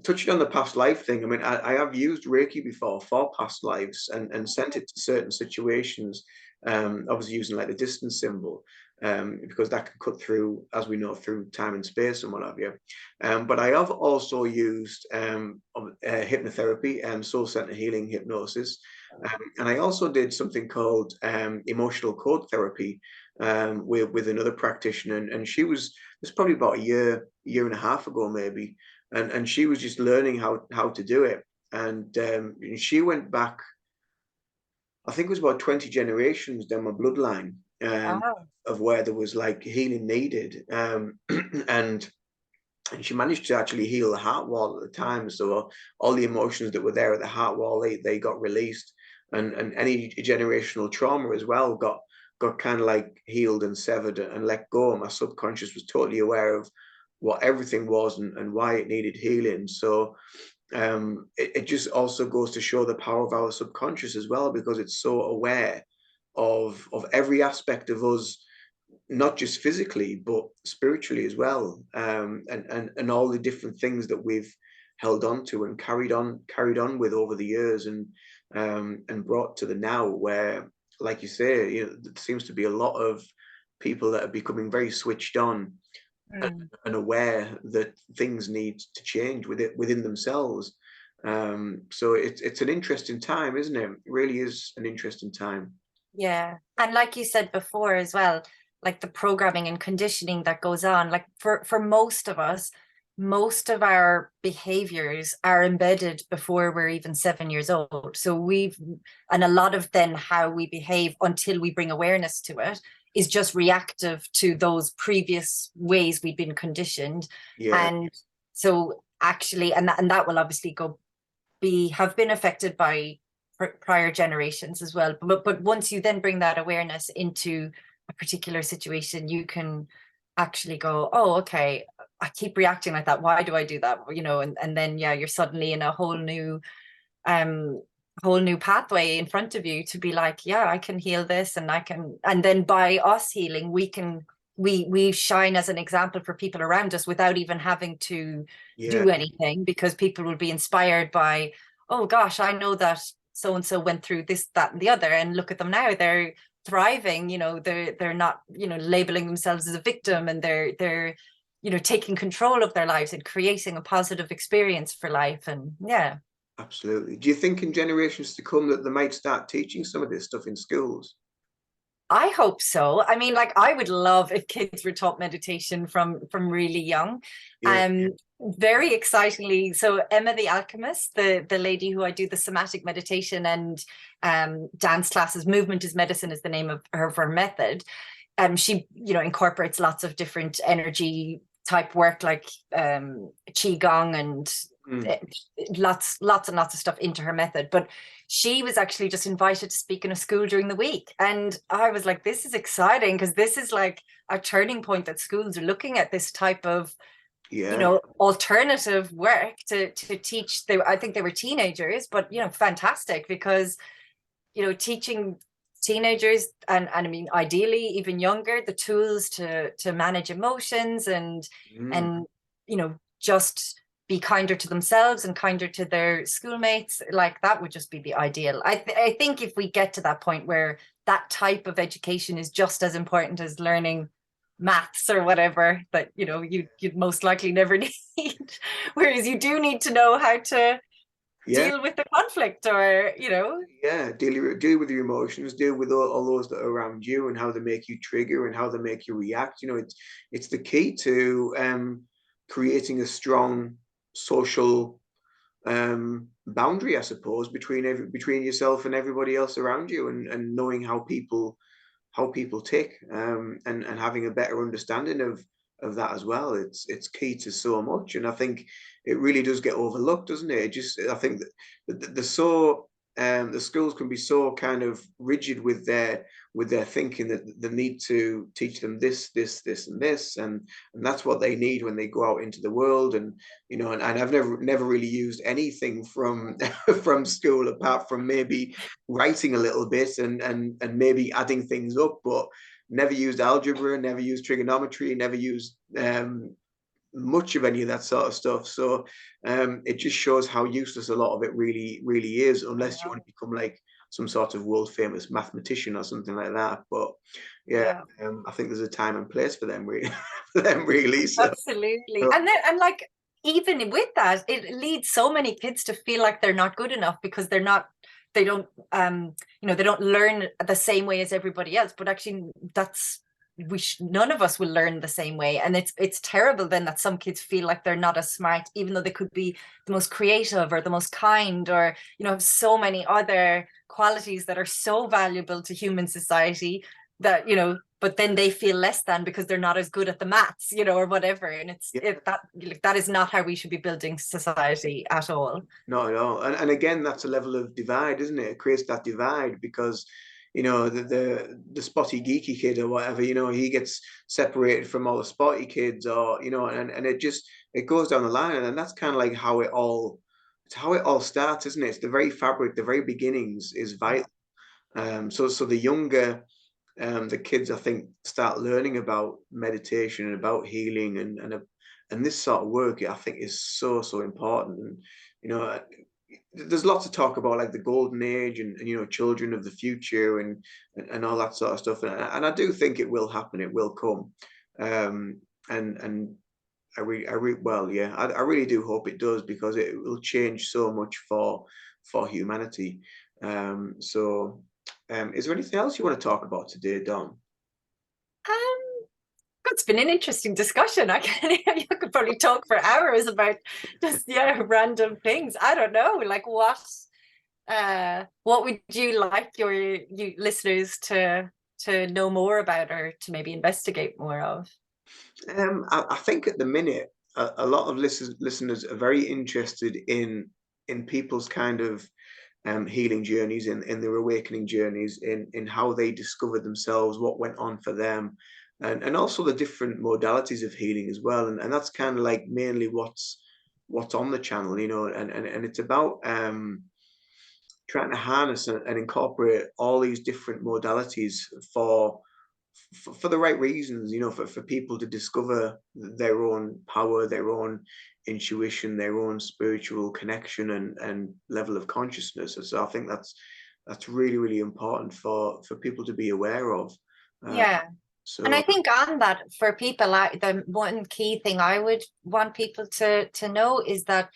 A: touching on the past life thing, I mean, I have used Reiki before for past lives, and sent it to certain situations. Obviously using like the distance symbol, because that can cut through, as we know, through time and space and what have you. But I have also used hypnotherapy and soul center healing hypnosis. And I also did something called emotional code therapy, with another practitioner, and she was, it's probably about a year and a half ago maybe, and she was just learning how to do it. And she went back, I think it was about 20 generations down my bloodline,
B: Wow.
A: of where there was like healing needed. And she managed to actually heal the heart wall at the time. So all the emotions that were there at the heart wall, they got released, and any generational trauma as well got kind of like healed and severed and let go. My subconscious was totally aware of what everything was, and why it needed healing. So it just also goes to show the power of our subconscious as well, because it's so aware of every aspect of us, not just physically but spiritually as well, and all the different things that we've held on to and carried on with over the years, and brought to the now, where, like you say, there seems to be a lot of people that are becoming very switched on,
B: Mm.
A: and aware that things need to change within themselves. So it's an interesting time, isn't it? It really is an interesting time.
B: Yeah. And like you said before as well, like the programming and conditioning that goes on, like for most of us, most of our behaviors are embedded before we're even 7 years old. So and a lot of then how we behave until we bring awareness to it is just reactive to those previous ways we've been conditioned.
A: Yeah.
B: And so actually, and that will obviously have been affected by prior generations as well. But once you then bring that awareness into a particular situation, you can actually go, oh, okay, I keep reacting like that. Why do I do that? You know, and then yeah, you're suddenly in a um whole new pathway in front of you to be like, yeah, I can heal this, and I can, and then by us healing, we can, we shine as an example for people around us without even having to
A: Yeah,
B: do anything, because people will be inspired by, oh gosh, I know that so and so went through this, that, and the other, and look at them now, they're thriving, you know, they're not, you know, labeling themselves as a victim, and they're you know, taking control of their lives and creating a positive experience for life. And yeah,
A: absolutely. Do you think in generations to come that they might start teaching some of this stuff in schools?
B: I hope so. I mean, like, I would love if kids were taught meditation from really young.
A: Yeah.
B: Very excitingly, so Emma the Alchemist, the lady who I do the somatic meditation and dance classes, movement is medicine is the name of her method. She, you know, incorporates lots of different energy type work, like qigong and
A: Mm.
B: eh, lots and lots of stuff into her method. But she was actually just invited to speak in a school during the week, and I was like, this is exciting, because this is like a turning point, that schools are looking at this type of, you
A: Yeah.
B: know, alternative work to teach. They, I think they were teenagers, but you know, fantastic, because you know, teaching teenagers, and I mean ideally even younger, the tools to manage emotions,
A: Mm.
B: and you know, just be kinder to themselves and kinder to their schoolmates, like that would just be the ideal. I think if we get to that point where that type of education is just as important as learning maths or whatever, that you know, you'd most likely never need, whereas you do need to know how to
A: Yeah.
B: deal with the conflict, or you know.
A: Yeah, deal with your emotions, deal with all those that are around you and how they make you trigger and how they make you react. You know, it's the key to creating a strong social boundary, I suppose, between yourself and everybody else around you, and knowing how people tick, and having a better understanding of that as well. It's key to so much, and I think it really does get overlooked, doesn't it? It just, I think that the schools can be so kind of rigid with their thinking that they need to teach them this, and this, and that's what they need when they go out into the world. And you know, and I've never really used anything from from school apart from maybe writing a little bit, and maybe adding things up, but never used algebra, never used trigonometry, never used much of any of that sort of stuff. So it just shows how useless a lot of it really is,
B: I
A: unless you want
B: know.
A: to become like some sort of world famous mathematician or something like that. But yeah,
B: Yeah,
A: I think there's a time and place for them really, for them really.
B: absolutely.
A: So
B: And then, and like, even with that, it leads so many kids to feel like they're not good enough, because they're not, they don't, you know, they don't learn the same way as everybody else. But actually, that's, none of us will learn the same way. And it's terrible then that some kids feel like they're not as smart, even though they could be the most creative or the most kind, or you know, have so many other qualities that are so valuable to human society, that you know, but then they feel less than because they're not as good at the maths, you know, or whatever. And
A: yeah,
B: that, like, that is not how we should be building society at all.
A: not at all. And again, that's a level of divide, isn't it? It creates that divide because, you know, the spotty geeky kid or whatever, you know, he gets separated from all the spotty kids, or, you know, and it just, it goes down the line. And that's kind of like how it all, it's how it all starts, isn't it? It's the very fabric, the very beginnings is
B: Yeah.
A: vital. So the younger the kids, I think, start learning about meditation and about healing, and this sort of work, I think, is so important. And you know, there's lots of talk about like the golden age, and you know, children of the future, and all that sort of stuff. And I do think it will happen. It will come. And well, yeah, I really do hope it does, because it will change so much for humanity. So, is there anything else you want to talk about today, Don?
B: Um, it's been an interesting discussion. I can, you could probably talk for hours about just, yeah, random things. I don't know, like what would you like your you listeners to know more about, or to maybe investigate more of?
A: I think at the minute, a lot of listeners are very interested in people's kind of healing journeys, in their awakening journeys, in how they discovered themselves, what went on for them, and also the different modalities of healing as well. And that's kind of like mainly what's on the channel, you know, and it's about trying to harness and incorporate all these different modalities for for the right reasons, you know, for people to discover their own power, their own intuition, their own spiritual connection and level of consciousness. And so I think that's really, really important for people to be aware of. Uh,
B: Yeah. And I
A: so
B: think on that, for people, the one key thing I would want people to know is that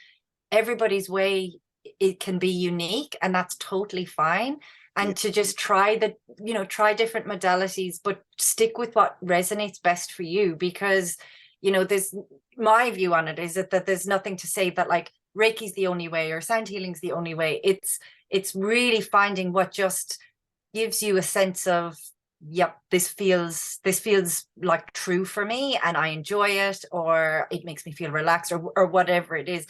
B: everybody's way, it can be unique, and that's totally fine.
A: yeah,
B: And to just try try different modalities, but stick with what resonates best for you. Because, there's, my view on it is that there's nothing to say that like Reiki's the only way or sound healing's the only way. It's really finding what just gives you a sense of, yep, this feels like true for me and I enjoy it, or it makes me feel relaxed, or whatever it is.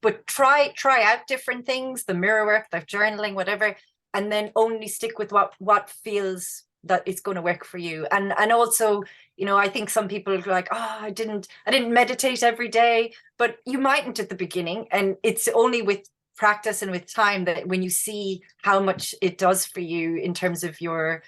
B: But try out different things, the mirror work, the journaling, whatever, and then only stick with what feels that it's going to work for you. And also, I think some people are like, oh, I didn't meditate every day, but you mightn't at the beginning, and it's only with practice and with time that when you see how much it does for you in terms of your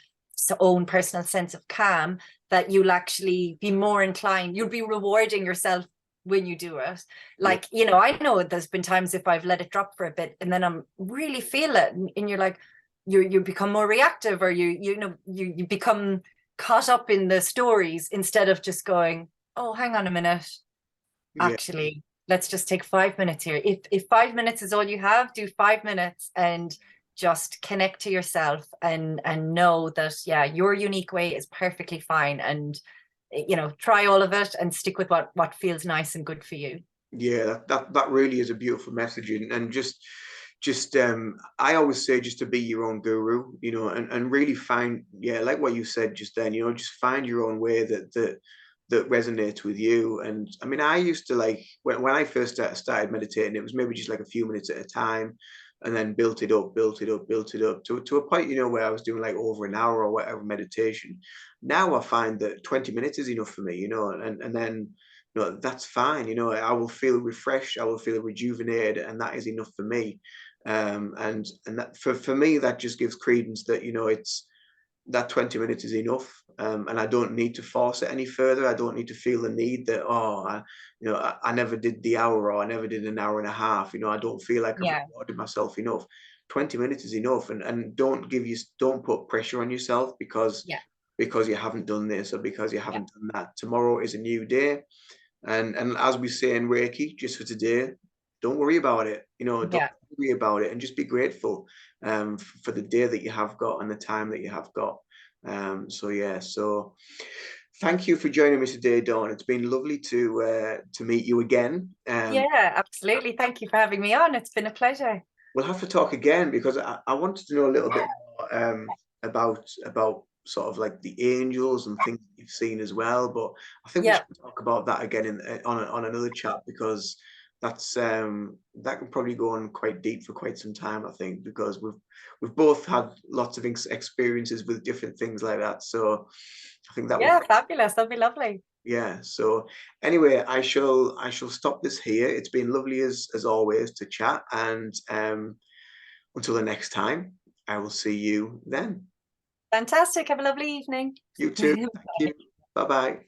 B: own personal sense of calm, that you'll actually be more inclined, you'll be rewarding yourself when you do it.
A: yeah,
B: Like, I know there's been times if I've let it drop for a bit and then I'm really feel it, and you're like, you become more reactive, or you become caught up in the stories instead of just going, oh, hang on a minute,
A: yeah.
B: actually, let's just take 5 minutes here. If 5 minutes is all you have, do 5 minutes and just connect to yourself, and know that, yeah, your unique way is perfectly fine. And try all of it and stick with what feels nice and good for you.
A: Yeah, that really is a beautiful message, and just I always say just to be your own guru, you know, and really find, yeah, like what you said just then, you know, just find your own way that resonates with you. And I mean, I used to, like, when I first started meditating, it was maybe just like a few minutes at a time, and then built it up, built it up to a point, you know, where I was doing like over an hour or whatever meditation. Now I find that 20 minutes is enough for me, you know, and then, you know, that's fine. You know, I will feel refreshed, I will feel rejuvenated, and that is enough for me. And that for me, that just gives credence that, you know, it's that 20 minutes is enough. And I don't need to force it any further. I don't need to feel the need that, oh, I never did the hour, or I never did an hour and a half. You know, I don't feel like I've
B: Yeah,
A: rewarded myself enough. 20 minutes is enough. And don't put pressure on yourself
B: yeah,
A: because you haven't done this or because you
B: yeah,
A: haven't done that. Tomorrow is a new day. And as we say in Reiki, just for today, don't worry about it. You know, don't
B: yeah.
A: worry about it, and just be grateful for the day that you have got and the time that you have got. So yeah, so thank you for joining me today, Dawn. It's been lovely to meet you again.
B: Yeah, absolutely. Thank you for having me on. It's been a pleasure.
A: We'll have to talk again because I wanted to know a little bit more about sort of like the angels and things that you've seen as well. But I think we
B: Yeah,
A: should talk about that again on another chat, because that can probably go on quite deep for quite some time. I think because we've both had lots of experiences with different things like that. So I think that would,
B: yeah, fabulous. That'd be lovely.
A: yeah. So anyway, I shall stop this here. It's been lovely as always to chat, and until the next time, I will see you then.
B: Fantastic. Have a lovely evening.
A: You too. Thank you. Bye bye.